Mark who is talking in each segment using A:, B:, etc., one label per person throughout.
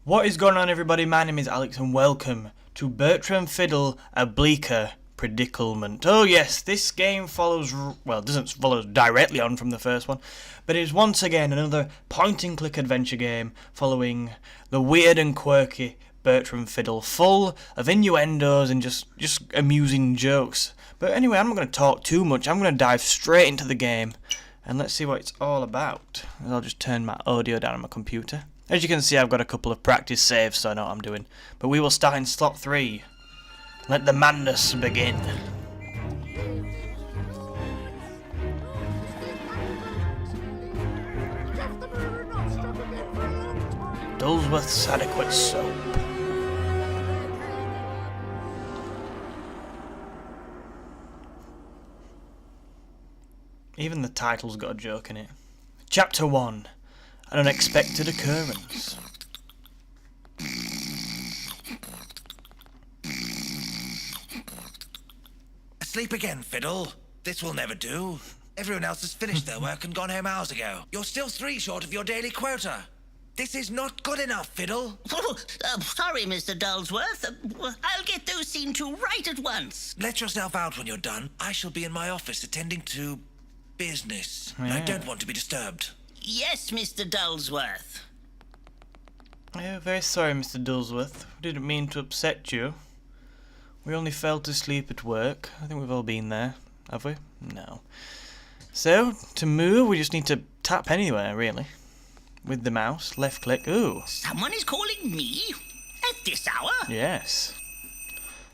A: What is going on, everybody? My name is Alex and welcome to Bertram Fiddle, a Bleaker Predicklement. Oh yes, this game follows, well, it doesn't follow directly on from the first one, but it is once again another point-and-click adventure game following the weird and quirky Bertram Fiddle, full of innuendos and just amusing jokes. But anyway, I'm not going to talk too much. I'm going to dive straight into the game and let's see what it's all about. I'll just turn my audio down on my computer. As you can see, I've got a couple of practice saves, so I know what I'm doing. But we will start in slot 3. Let the madness begin. Dulsworth's adequate soap. Even the title's got a joke in it. Chapter 1. An unexpected occurrence.
B: Asleep again, Fiddle. This will never do. Everyone else has finished their work and gone home hours ago. You're still 3 short of your daily quota. This is not good enough, Fiddle.
C: Sorry, Mr. Dulsworth. I'll get those seen to right at once.
B: Let yourself out when you're done. I shall be in my office attending to business.
A: Yeah.
B: I don't want to be disturbed.
C: Yes, Mr. Dulsworth.
A: Yeah, very sorry, Mr. Dulsworth. We didn't mean to upset you. We only fell to sleep at work. I think we've all been there, have we? No. So, to move, we just need to tap anywhere, really. With the mouse, left click. Ooh.
C: Someone is calling me? At this hour?
A: Yes.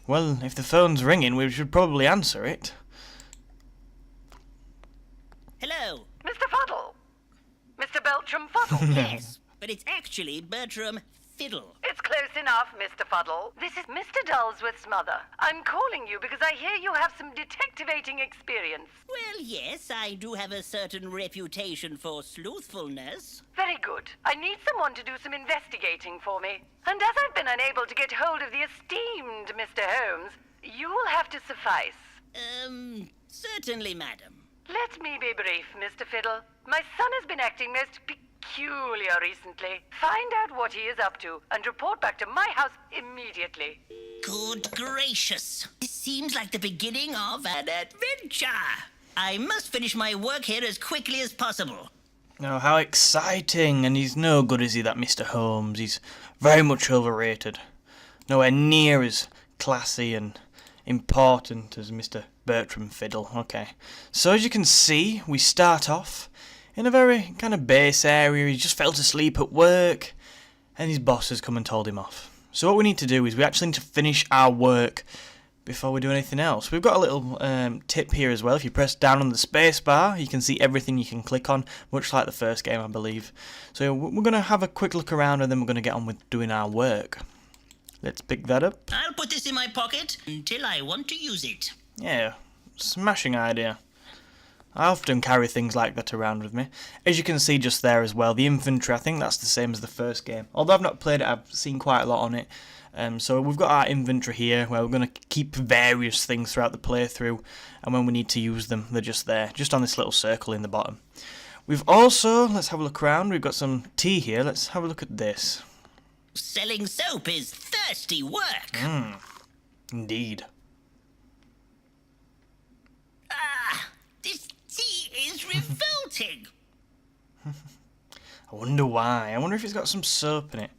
A: Well, if the phone's ringing, we should probably answer it.
C: Hello.
D: Mr. Fuddle! Mr. Bertram Fuddle!
C: Yes, but it's actually Bertram Fiddle.
D: It's close enough, Mr. Fuddle. This is Mr. Dulsworth's mother. I'm calling you because I hear you have some detectivating experience.
C: Well, yes, I do have a certain reputation for sleuthfulness.
D: Very good. I need someone to do some investigating for me. And as I've been unable to get hold of the esteemed Mr. Holmes, you will have to suffice.
C: Certainly, madam.
D: Let me be brief, Mr. Fiddle. My son has been acting most peculiar recently. Find out what he is up to and report back to my house immediately.
C: Good gracious. This seems like the beginning of an adventure. I must finish my work here as quickly as possible.
A: Oh, how exciting! And he's no good, is he, that Mr. Holmes? He's very much overrated. Nowhere near as classy and important as Mr. Bertram Fiddle. Okay, so as you can see, we start off in a very kind of base area. He just fell to sleep at work and his boss has come and told him off. So what we need to do is we actually need to finish our work before we do anything else. We've got a little tip here as well. If you press down on the space bar, you can see everything you can click on, much like the first game, I believe. So we're going to have a quick look around and then we're going to get on with doing our work. Let's pick that up.
C: I'll put this in my pocket until I want to use it.
A: Yeah, smashing idea. I often carry things like that around with me. As you can see just there as well, the inventory, I think that's the same as the first game. Although I've not played it, I've seen quite a lot on it. So we've got our inventory here, where we're going to keep various things throughout the playthrough. And when we need to use them, they're just there, just on this little circle in the bottom. We've also, let's have a look around, we've got some tea here. Let's have a look at this.
C: Selling soap is thirsty work.
A: Indeed.
C: This tea is revolting.
A: I wonder why. I wonder if it's got some soap in it.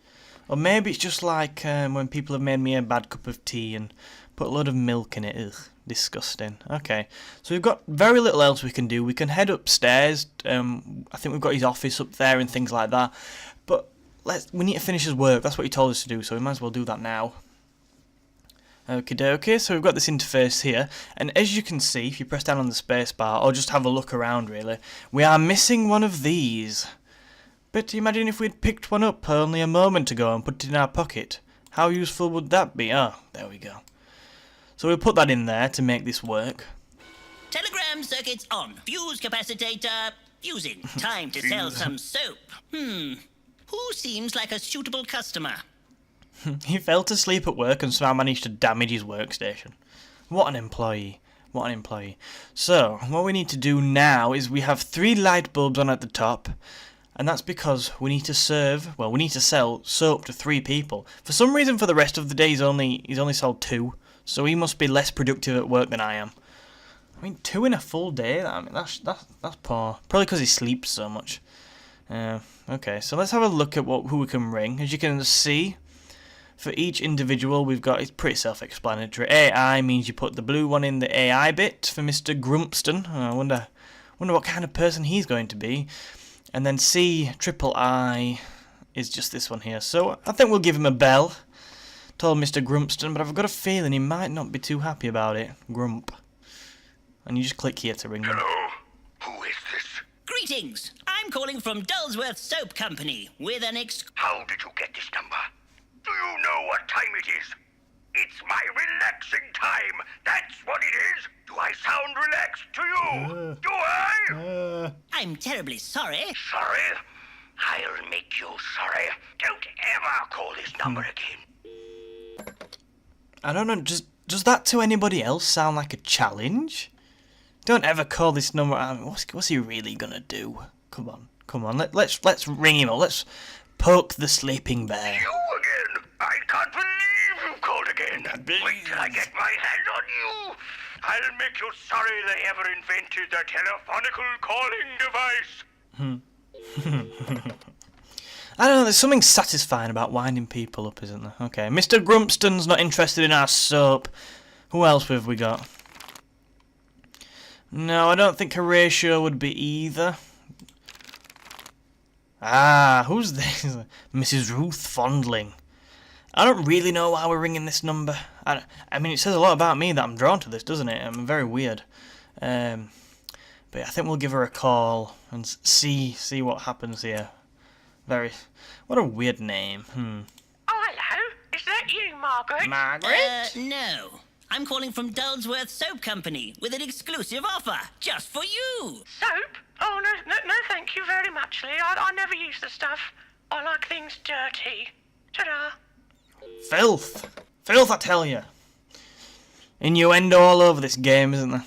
A: Or maybe it's just like when people have made me a bad cup of tea and put a load of milk in it. Ugh, disgusting. Okay, so we've got very little else we can do. We can head upstairs. I think we've got his office up there and things like that. But we need to finish his work. That's what he told us to do, so we might as well do that now. Okie dokie, so we've got this interface here, and as you can see, if you press down on the space bar, or just have a look around really, we are missing one of these. But imagine if we'd picked one up only a moment ago and put it in our pocket. How useful would that be? Oh, there we go. So we'll put that in there to make this work.
C: Telegram circuits on. Fuse capacitator fusing. Time to sell some soap. Who seems like a suitable customer?
A: He fell to sleep at work and somehow managed to damage his workstation. What an employee. What an employee. So, what we need to do now is we have 3 light bulbs on at the top, And that's because we need to sell soap to 3 people. For some reason, for the rest of the day, he's only sold 2. So he must be less productive at work than I am. I mean, 2 in a full day. I mean, that's poor. Probably because he sleeps so much. Okay, so let's have a look at who we can ring. As you can see, for each individual we've got, it's pretty self-explanatory. AI means you put the blue one in the AI bit for Mr. Grumpston. I wonder what kind of person he's going to be. And then I is just this one here. So I think we'll give him a bell. Told Mr. Grumpston, but I've got a feeling he might not be too happy about it. Grump. And you just click here to ring him.
E: Hello? Who is this?
C: Greetings! I'm calling from Dullsworth Soap Company with an
E: How did you get this number? Do you know what time it is? It's my relaxing time. That's what it is. Do I sound relaxed to you? Do I?
C: I'm terribly sorry.
E: Sorry? I'll make you sorry. Don't ever call this number again.
A: I don't know, does that to anybody else sound like a challenge? Don't ever call this number. What's he really gonna do? Come on. Let's ring him up. Let's poke the sleeping bear.
E: You again? I can't believe you called again. Wait till I get my hands on you. I'll make you sorry they ever invented the telephonical calling device.
A: I don't know, there's something satisfying about winding people up, isn't there? Okay, Mr. Grumpston's not interested in our soap. Who else have we got? No, I don't think Horatio would be either. Who's this? Mrs. Ruth Fondling. I don't really know why we're ringing this number. I mean, it says a lot about me that I'm drawn to this, doesn't it? I'm very weird. But I think we'll give her a call and see what happens here. What a weird name.
D: Oh, hello. Is that you, Margaret?
A: Margaret?
C: No. I'm calling from Dullsworth Soap Company with an exclusive offer just for you.
D: Soap? Oh, no, thank you very much, Lee. I never use the stuff. I like things dirty. Ta-da.
A: Filth, I tell you. Innuendo all over this game, isn't there?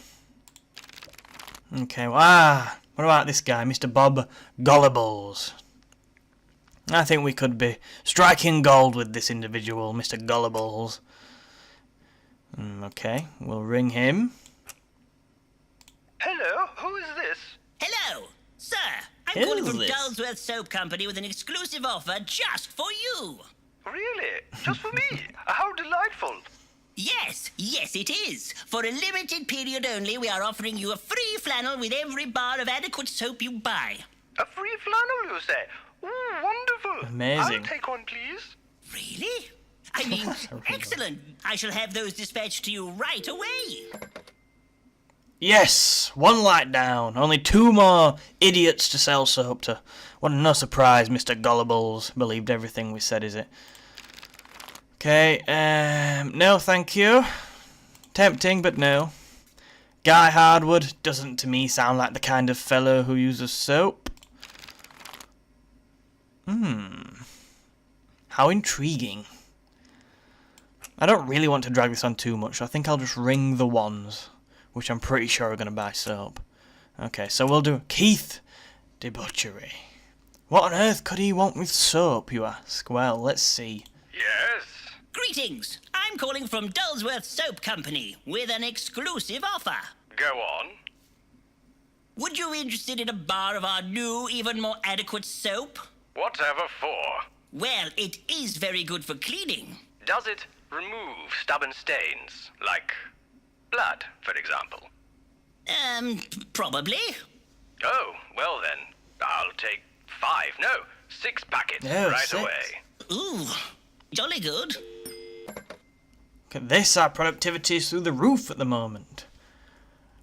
A: Okay, what about this guy, Mr. Bob Gullibles? I think we could be striking gold with this individual, Mr. Gullibles. Okay, we'll ring him.
E: Hello, who is this?
C: Hello, sir. I'm
A: Who
C: calling
A: is
C: from
A: this?
C: Dullsworth Soap Company with an exclusive offer just for you.
E: Really? Just for me? How delightful.
C: Yes, it is. For a limited period only, we are offering you a free flannel with every bar of adequate soap you buy.
E: A free flannel, you say? Ooh, wonderful.
A: Amazing.
E: I'll take one, please.
C: Really? I mean, excellent. I shall have those dispatched to you right away.
A: Yes, one light down. Only 2 more idiots to sell soap to. What no surprise, Mr. Gullibles believed everything we said, is it? Okay, no thank you. Tempting, but no. Guy Hardwood doesn't to me sound like the kind of fellow who uses soap. How intriguing. I don't really want to drag this on too much. I think I'll just ring the ones, which I'm pretty sure are going to buy soap. Okay, so we'll do Keith Debauchery. What on earth could he want with soap, you ask? Well, let's see.
E: Yes.
C: Greetings. I'm calling from Dullsworth Soap Company with an exclusive offer.
E: Go on.
C: Would you be interested in a bar of our new, even more adequate soap?
E: Whatever for?
C: Well, it is very good for cleaning.
E: Does it remove stubborn stains, like blood, for example?
C: Probably.
E: Oh, well then, I'll take 6 packets
A: No,
E: right
A: 6.
E: away.
C: Ooh, jolly good.
A: Look at this, our productivity is through the roof at the moment.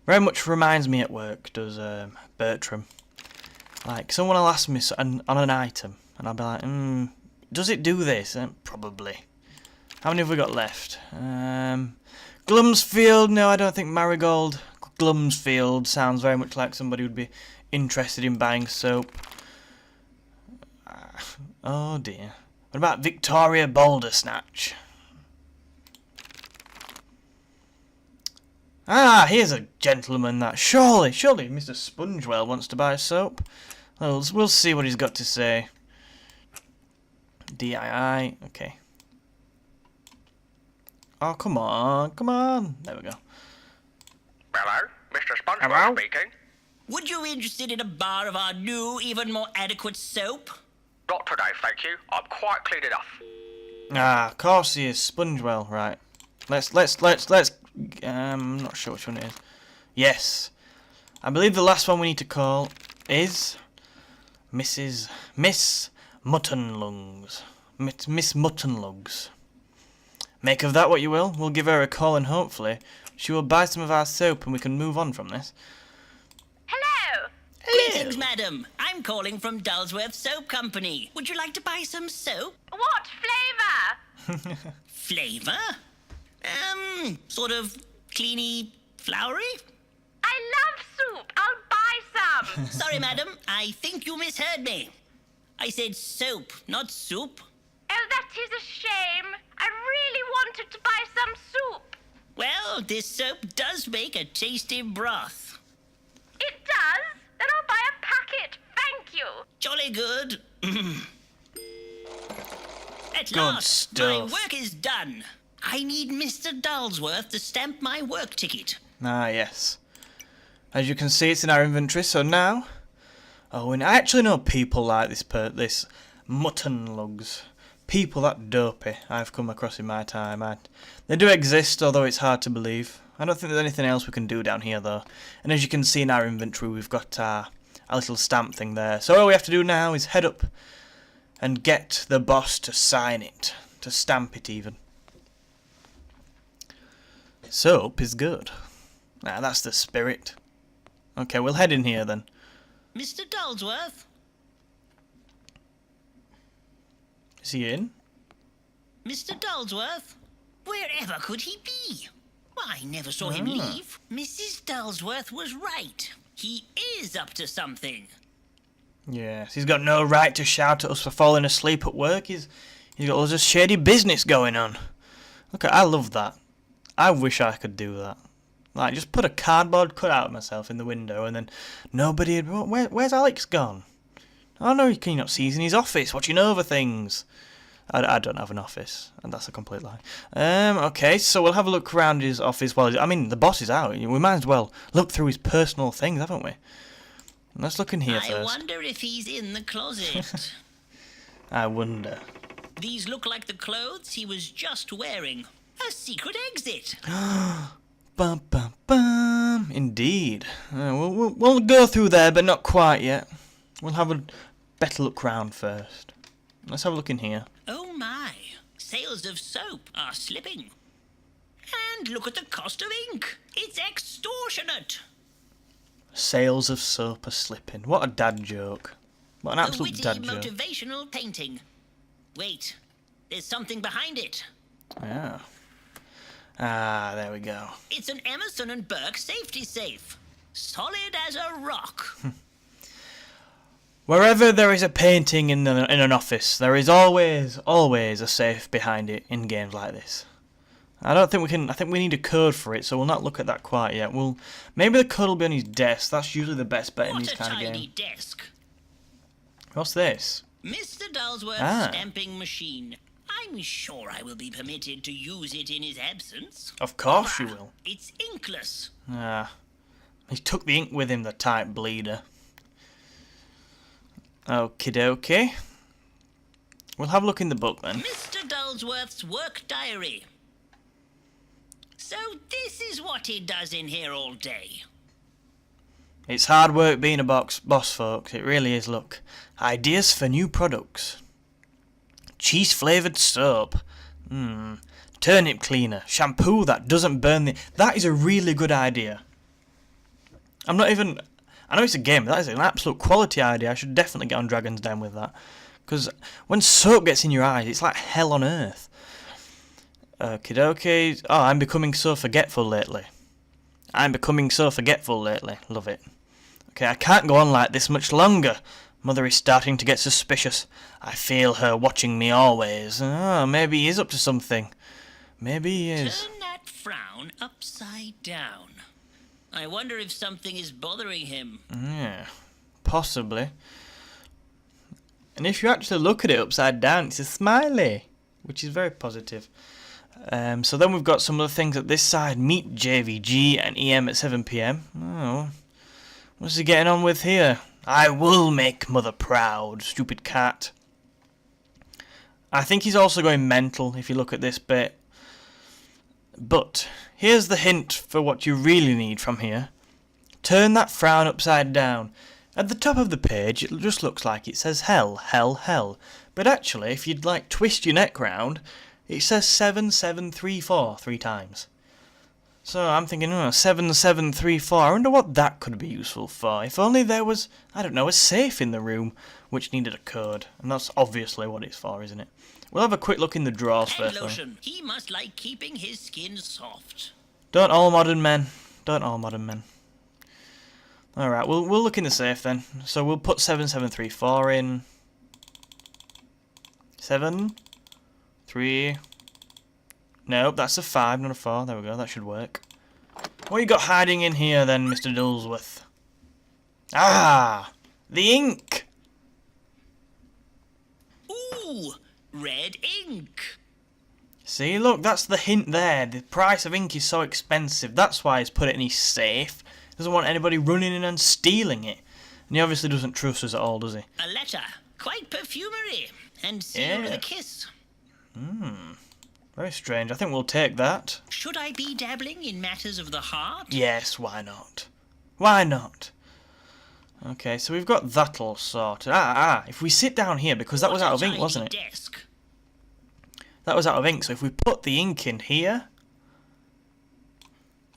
A: Very much reminds me at work, does Bertram. Like, someone will ask me on an item, and I'll be like, does it do this? Probably. How many have we got left? Glumsfield? No, I don't think Marigold. Glumsfield sounds very much like somebody who'd be interested in buying soap. Oh dear. What about Victoria Bouldersnatch? Here's a gentleman that surely Mr. Spongewell wants to buy soap. Well, we'll see what he's got to say. DII, okay. Oh, come on, come on. There we go.
E: Hello, Mr. SpongeBob
A: Hello?
E: speaking.
C: Would you be interested in a bar of our new, even more adequate soap?
E: Not today, thank you. I'm quite clean enough.
A: Ah, of course he is. Spongewell, right. Let's, I'm not sure which one it is. Yes. I believe the last one we need to call is Miss Muttonlungs. Miss Muttonlugs. Make of that what you will. We'll give her a call and hopefully she will buy some of our soap and we can move on from this.
D: Hello.
C: Greetings, madam. I'm calling from Dulsworth Soap Company. Would you like to buy some soap?
D: What flavour?
C: Flavor? Sort of cleany, flowery?
D: I love soup. I'll buy some.
C: Sorry, madam. I think you misheard me. I said soap, not soup.
D: Oh, that is a shame. I really wanted to buy some soup.
C: Well, this soap does make a tasty broth.
D: It does? Then I'll buy a packet. Thank you.
C: Jolly good. At
A: Good
C: last,
A: stuff.
C: my work is done. I need Mr. Dulsworth to stamp my work ticket.
A: Ah, yes. As you can see, it's in our inventory, so now... Oh, and I actually know people like this Muttonlugs. People that dopey I've come across in my time. They do exist, although it's hard to believe. I don't think there's anything else we can do down here, though. And as you can see in our inventory, we've got our little stamp thing there. So all we have to do now is head up and get the boss to sign it. To stamp it, even. Soap is good. Ah, that's the spirit. Okay, we'll head in here then.
C: Mr. Dulsworth?
A: Is he in?
C: Mr. Dulsworth? Wherever could he be? I never saw him leave. Mrs. Dulsworth was right. He is up to something.
A: Yes, he's got no right to shout at us for falling asleep at work. He's got loads of shady business going on. Okay, I love that. I wish I could do that. Like, just put a cardboard cutout of myself in the window and then nobody... Where's Alex gone? Oh no, can you not see he's in his office watching over things? I don't have an office, and that's a complete lie. Okay, so we'll have a look around his office while the boss is out. We might as well look through his personal things, haven't we? Let's look in here first.
C: I wonder if he's in the closet.
A: I wonder.
C: These look like the clothes he was just wearing. A secret exit.
A: Bum, bum, bum. Indeed. We'll go through there, but not quite yet. We'll have a better look round first. Let's have a look in here.
C: Oh my, sales of soap are slipping. And look at the cost of ink. It's extortionate.
A: Sales of soap are slipping. What a dad joke. What an
C: A
A: absolute
C: witty,
A: dad joke.
C: motivational painting. Wait, there's something behind it.
A: Yeah. Ah, there we go.
C: It's an Emerson and Burke safety safe. Solid as a rock.
A: Wherever there is a painting in an office, there is always a safe behind it in games like this. I think we need a code for it, so we'll not look at that quite yet. Maybe the code will be on his desk. That's usually the best bet in
C: What
A: these
C: a
A: kind of
C: tiny
A: games.
C: desk.
A: What's this?
C: Mr. Dulsworth's
A: Ah.
C: stamping machine. I'm sure I will be permitted to use it in his absence.
A: Of course you will.
C: It's inkless.
A: Ah. He took the ink with him, the tight bleeder. Okie dokie. We'll have a look in the book then.
C: Mr. Dulsworth's work diary. So this is what he does in here all day.
A: It's hard work being a boss, folks. It really is. Look. Ideas for new products. Cheese flavoured soap. Turnip cleaner. Shampoo that doesn't burn the... That is a really good idea. I know it's a game, but that is an absolute quality idea. I should definitely get on Dragon's Den with that. Because when soap gets in your eyes, it's like hell on earth. Okie dokie. Oh, I'm becoming so forgetful lately. Love it. Okay, I can't go on like this much longer. Mother is starting to get suspicious. I feel her watching me always. Oh, maybe he is up to something. Maybe he is.
C: Turn that frown upside down. I wonder if something is bothering him.
A: Yeah, possibly. And if you actually look at it upside down, it's a smiley, which is very positive. So then we've got some other things at this side. Meet JVG and EM at 7 PM. Oh, what's he getting on with here? I will make mother proud, stupid cat. I think he's also going mental if you look at this bit. But here's the hint for what you really need from here. Turn that frown upside down. At the top of the page, it just looks like it says hell, hell, hell. But actually, if you'd like twist your neck round, it says 7734 3 times. So I'm thinking, 7734, I wonder what that could be useful for. If only there was, I don't know, a safe in the room which needed a code. And that's obviously what it's for, isn't it? We'll have a quick look in the drawers
C: And
A: first.
C: lotion. He must like keeping his skin soft.
A: Don't all modern men. Don't all modern men. Alright, we'll look in the safe then. So we'll put 7734 in. 7, 3. Nope, that's a 5, not a 4. There we go, that should work. What you got hiding in here then, Mr. Dulesworth? Ah! The ink!
C: Ooh, red ink.
A: See, look, that's the hint there. The price of ink is so expensive. That's why he's put it in his safe. Doesn't want anybody running in and stealing it. And he obviously doesn't trust us at all, does he?
C: A letter. Quite perfumery. And sealed with
A: Yeah.
C: a kiss.
A: Very strange. I think we'll take that.
C: Should I be dabbling in matters of the heart?
A: Yes, why not? Why not? Okay, so we've got that all sorted. If we sit down here, because that was out of ink, wasn't it?
C: Desk.
A: That was out of ink, so if we put the ink in here...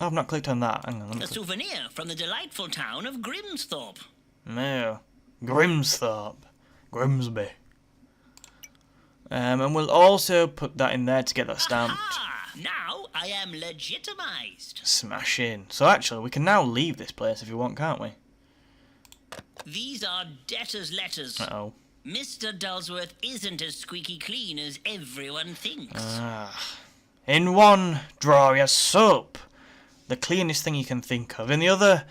A: Oh, I've not clicked on that. Hang on, let me
C: A
A: click.
C: souvenir from the delightful town of Grimsthorpe.
A: No. Grimsthorpe. Grimsby. And we'll also put that in there to get that stamped.
C: Ah, now I am legitimized.
A: Smash in. So actually, we can now leave this place if you want, can't we?
C: These are debtor's letters.
A: Uh-oh.
C: Mr. Dulesworth isn't as squeaky clean as everyone thinks.
A: In one drawer he has soap. The cleanest thing you can think of. In the other,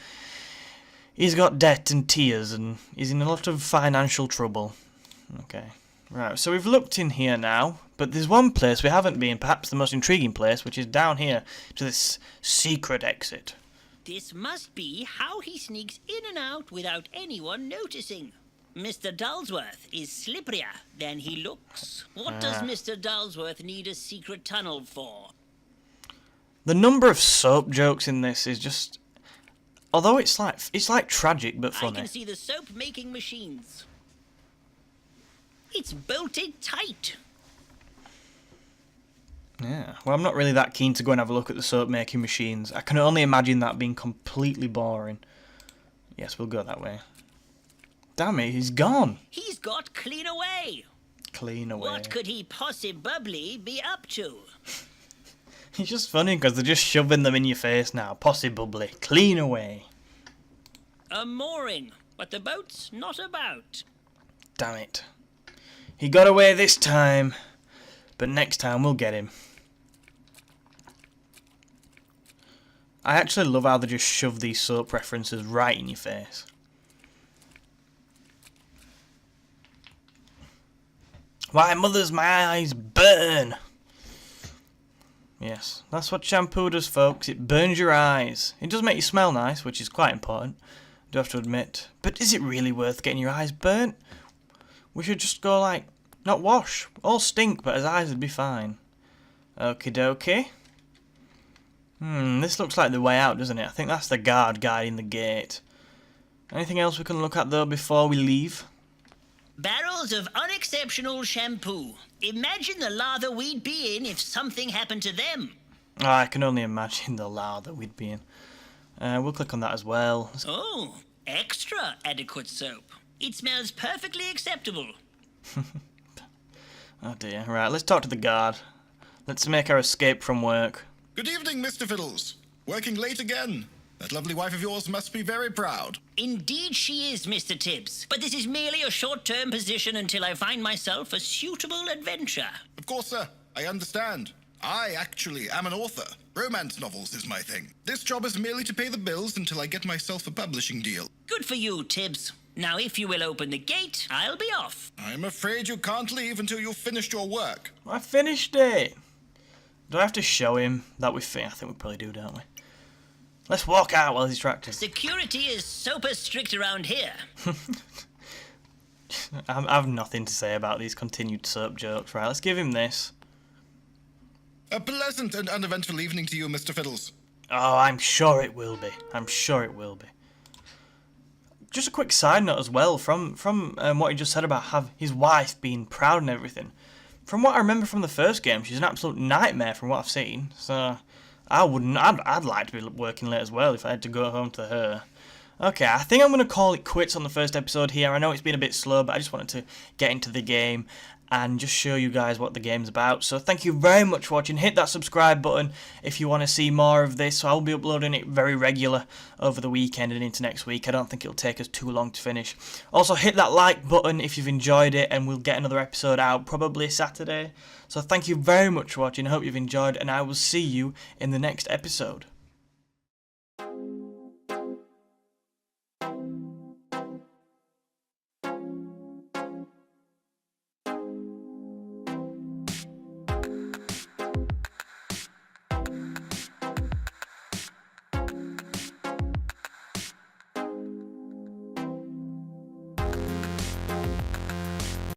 A: he's got debt and tears and he's in a lot of financial trouble. Okay. Right, so we've looked in here now, but there's one place we haven't been, perhaps the most intriguing place, which is down here to this secret exit.
C: This must be how he sneaks in and out without anyone noticing. Mr. Dulesworth is slipperier than he looks. What does Mr. Dulesworth need a secret tunnel for?
A: The number of soap jokes in this is just... Although it's like tragic but
C: I
A: funny.
C: can see the soap-making machines. It's bolted tight.
A: Yeah, well, I'm not really that keen to go and have a look at the soap making machines. I can only imagine that being completely boring. Yes, we'll go that way. Damn it, he's gone.
C: He's got clean away.
A: Clean away.
C: What could he possibly be up to?
A: It's just funny because they're just shoving them in your face now. Possibly. Clean away.
C: A mooring, but the boat's not about.
A: Damn it. He got away this time, but next time we'll get him. I actually love how they just shove these soap references right in your face. Why, mothers, my eyes burn! Yes, that's what shampoo does, folks. It burns your eyes. It does make you smell nice, which is quite important, I do have to admit. But is it really worth getting your eyes burnt? We should just go like, not wash. All stink, but his eyes would be fine. Okie dokie. This looks like the way out, doesn't it? I think that's the guard guarding the gate. Anything else we can look at, though, before we leave?
C: Barrels of unexceptional shampoo. Imagine the lather we'd be in if something happened to them.
A: Oh, I can only imagine the lather we'd be in. We'll click on that as well.
C: Oh, extra adequate soap. It smells perfectly acceptable.
A: Oh dear. Right, let's talk to the guard. Let's make our escape from work.
F: Good evening, Mr. Fiddles. Working late again. That lovely wife of yours must be very proud.
C: Indeed she is, Mr. Tibbs. But this is merely a short-term position until I find myself a suitable adventure.
F: Of course, sir. I understand. I actually am an author. Romance novels is my thing. This job is merely to pay the bills until I get myself a publishing deal.
C: Good for you, Tibbs. Now, if you will open the gate, I'll be off.
F: I'm afraid you can't leave until you've finished your work.
A: I finished it. Do I have to show him that we I think we probably do, don't we? Let's walk out while he's distracted.
C: Security is super strict around here.
A: I have nothing to say about these continued soap jokes. Right, let's give him this.
F: A pleasant and uneventful evening to you, Mr. Fiddles.
A: Oh, I'm sure it will be. I'm sure it will be. Just a quick side note as well, from what he just said about his wife being proud and everything. From what I remember from the first game, she's an absolute nightmare from what I've seen. So I'd like to be working late as well if I had to go home to her. Okay, I think I'm going to call it quits on the first episode here. I know it's been a bit slow, but I just wanted to get into the game and just show you guys what the game's about. So thank you very much for watching. Hit that subscribe button if you want to see more of this. So I'll be uploading it very regular over the weekend and into next week. I don't think it'll take us too long to finish. Also, hit that like button if you've enjoyed it, and we'll get another episode out probably Saturday. So thank you very much for watching. I hope you've enjoyed, and I will see you in the next episode.